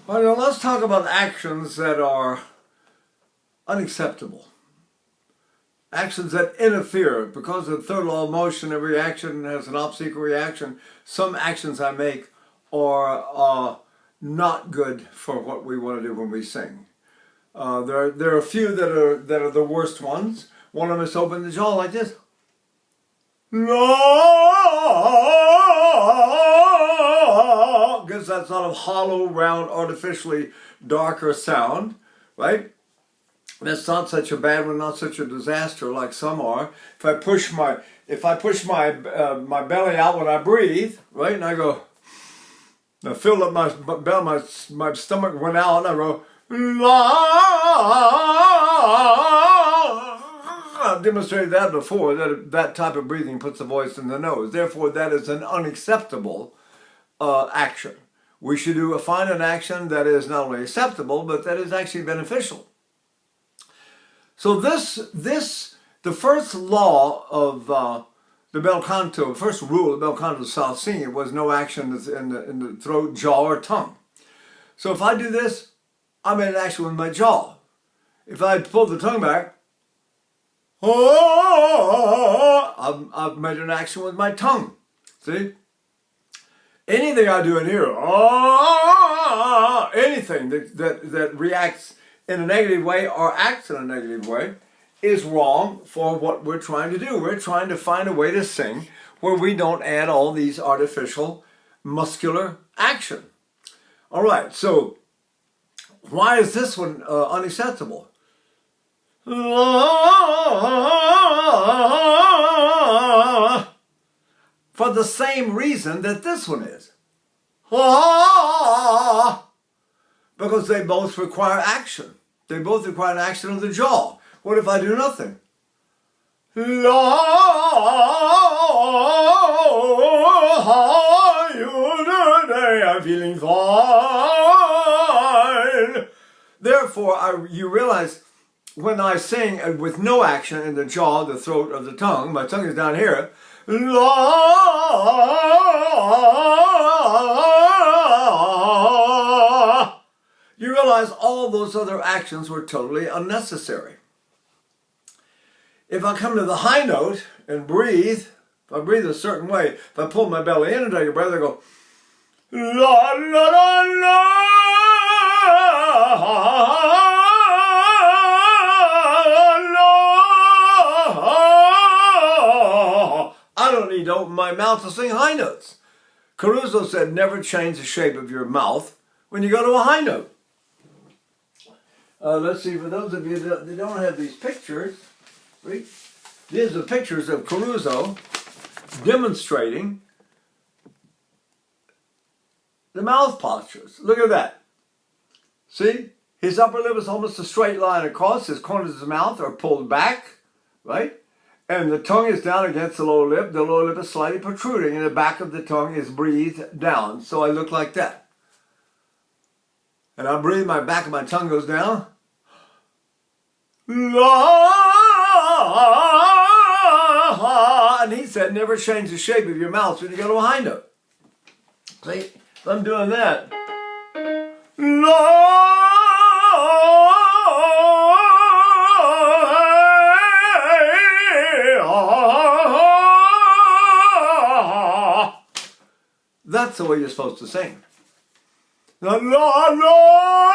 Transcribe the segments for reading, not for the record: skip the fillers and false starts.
All right, now let's talk about actions that are unacceptable. Actions that interfere. Because of the third law of motion, every action has an opposite equal reaction. Some actions I make are not good for what we want to do when we sing. There are a few that are the worst ones. One of them is to open the jaw like this. No, gives that sort of hollow, round, artificially darker sound, right? That's not such a bad one, not such a disaster like some are. If I push my my belly out when I breathe, right, and I go, I feel up my belly, my stomach went out, and I go, I've demonstrated that before, that type of breathing puts the voice in the nose. Therefore, that is an unacceptable action. We should find an action that is not only acceptable, but that is actually beneficial. So the first law of the bel canto, the first rule of bel canto soft singing was no action in the throat, jaw, or tongue. So if I do this, I made an action with my jaw. If I pull the tongue back, I've made an action with my tongue. See? Anything I do in here, anything that reacts in a negative way or acts in a negative way is wrong for what we're trying to do. We're trying to find a way to sing where we don't add all these artificial muscular action. All right, so why is this one unacceptable? For the same reason that this one is. Because they both require action. They both require an action of the jaw. What if I do nothing? How you today? I'm feeling fine. Therefore, you realize when I sing with no action in the jaw, the throat, or the tongue, my tongue is down here. You realize all those other actions were totally unnecessary. If I come to the high note and breathe, if I breathe a certain way, if I pull my belly in and take a breath, I go, la la la la. I don't need to open my mouth to sing high notes. Caruso said, never change the shape of your mouth when you go to a high note. Let's see, for those of you that don't have these pictures, right? These are pictures of Caruso demonstrating the mouth postures. Look at that. See? His upper lip is almost a straight line across. His corners of his mouth are pulled back, right? And the tongue is down against the lower lip. The lower lip is slightly protruding, and the back of the tongue is breathed down. So I look like that. And I breathe, my back of my tongue goes down. And he said, never change the shape of your mouth when you go to a high note. See, if I'm doing that. That's the way you're supposed to sing. La la la.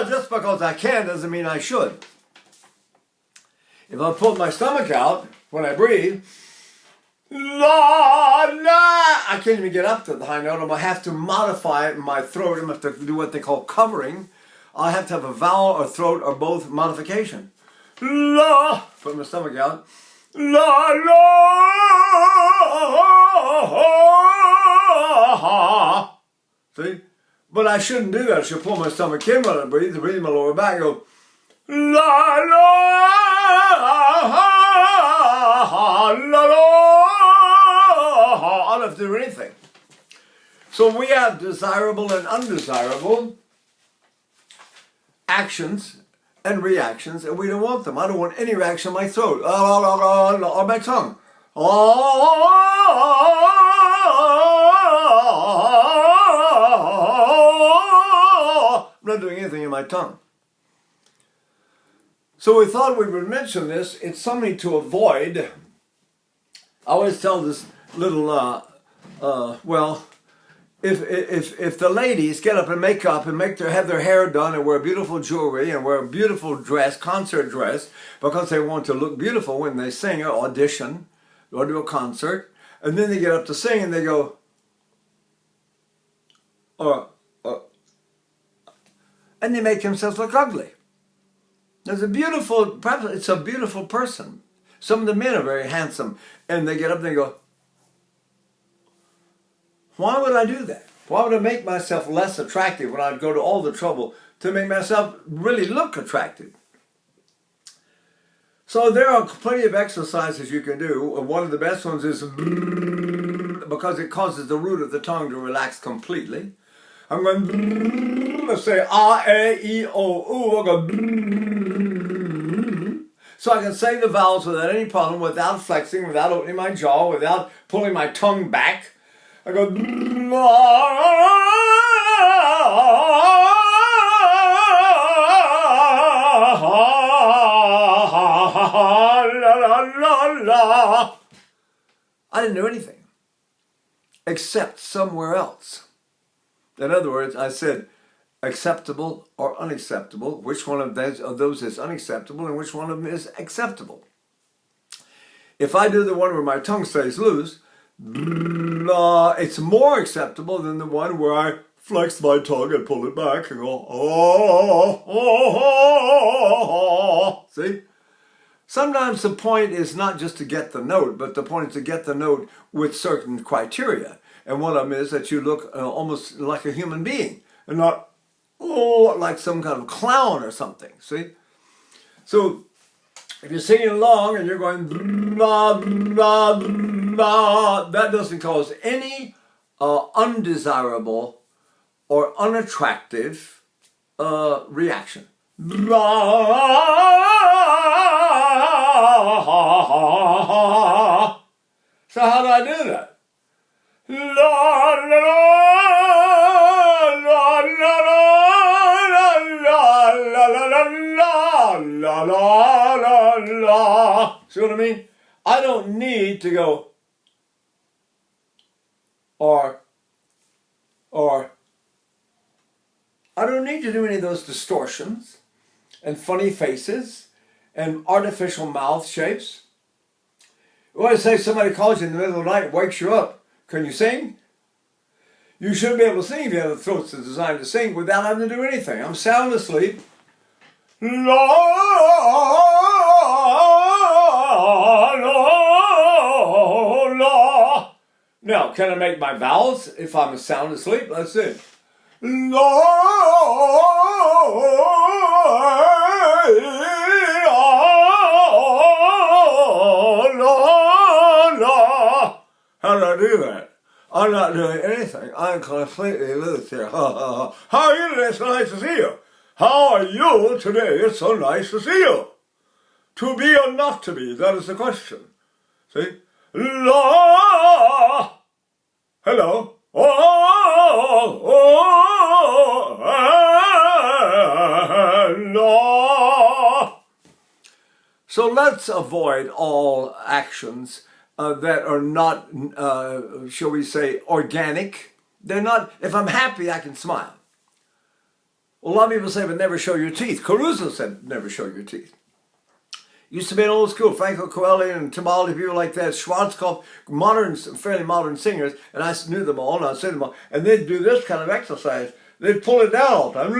Just because I can doesn't mean I should. If I pull my stomach out when I breathe, la la, I can't even get up to the high note. I'm gonna have to modify my throat. I'm gonna have to do what they call covering. I have to have a vowel or throat or both modification. La, put my stomach out. La la. See? But I shouldn't do that. I should pull my stomach in when I breathe, breathe my lower back, go la la la la. I don't have to do anything. So we have desirable and undesirable actions and reactions, and we don't want them. I don't want any reaction in my throat or my tongue. my tongue. So we thought we would mention this. It's something to avoid. I always tell this little, if the ladies get up and make up and have their hair done and wear beautiful jewelry and wear a beautiful dress, concert dress, because they want to look beautiful when they sing or audition or do a concert, and then they get up to sing and they go, and they make themselves look ugly. Perhaps it's a beautiful person. Some of the men are very handsome, and they get up and they go, why would I do that? Why would I make myself less attractive when I'd go to all the trouble to make myself really look attractive? So there are plenty of exercises you can do. One of the best ones is because it causes the root of the tongue to relax completely. I'm going, let's say A-E-I-O-U. I'll go, so I can say the vowels without any problem, without flexing, without opening my jaw, without pulling my tongue back. I go, I didn't do anything except somewhere else. In other words, I said acceptable or unacceptable, which one of those is unacceptable and which one of them is acceptable. If I do the one where my tongue stays loose, it's more acceptable than the one where I flex my tongue and pull it back and go, see? Sometimes the point is not just to get the note, but the point is to get the note with certain criteria. And one of them is that you look almost like a human being and not like some kind of clown or something, see? So if you're singing along and you're going blah, blah, blah, that doesn't cause any undesirable or unattractive reaction. So how do I do that? La la la la la la la la la la. See what I mean? I don't need to go or I don't need to do any of those distortions and funny faces and artificial mouth shapes. What I say, somebody calls you in the middle of the night and wakes you up. Can you sing? You should be able to sing if you have a throat that's designed to sing without having to do anything. I'm sound asleep. La, la, la. Now, can I make my vowels if I'm sound asleep? Let's see. La, how do I do that? I'm not doing anything. I'm completely loose here. How are you today? It's so nice to see you. How are you today? It's so nice to see you. To be or not to be, that is the question. See? La. Hello. La. So let's avoid all actions that are not, shall we say, organic. They're not, if I'm happy, I can smile. Well, a lot of people say, but never show your teeth. Caruso said, never show your teeth. Used to be an old school, Franco Coeli and Trimble, people like that, Schwarzkopf, fairly modern singers, and I knew them all, and I said them all, and they'd do this kind of exercise. They'd pull it down all the time.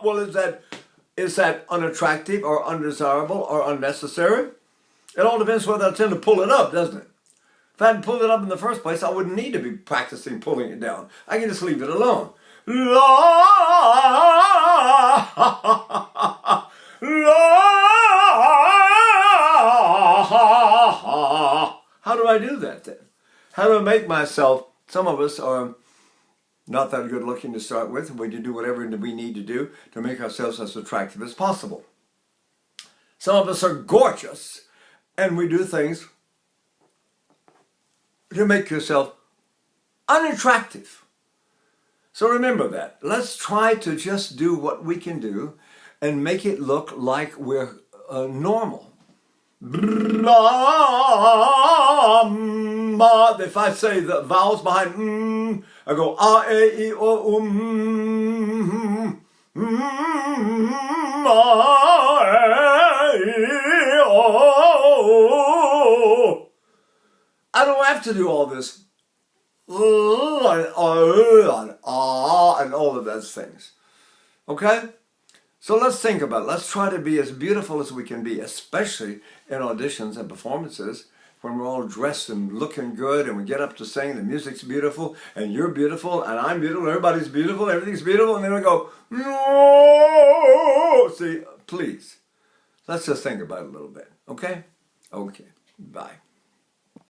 Well, is that unattractive or undesirable or unnecessary? It all depends whether I tend to pull it up, doesn't it? If I hadn't pulled it up in the first place, I wouldn't need to be practicing pulling it down. I can just leave it alone. La, la. How do I do that then? How do I make myself, some of us are not that good looking to start with, and we do whatever we need to do to make ourselves as attractive as possible. Some of us are gorgeous, and we do things to make yourself unattractive. So remember that. Let's try to just do what we can do and make it look like we're normal. If I say the vowels behind I go a, e, I, o, I don't have to do all this and all of those things. Okay? So let's think about it. Let's try to be as beautiful as we can be, especially in auditions and performances when we're all dressed and looking good and we get up to sing, the music's beautiful and you're beautiful and I'm beautiful, everybody's beautiful, everything's beautiful, and then we go, no! See, please, let's just think about it a little bit. Okay? Okay. Bye.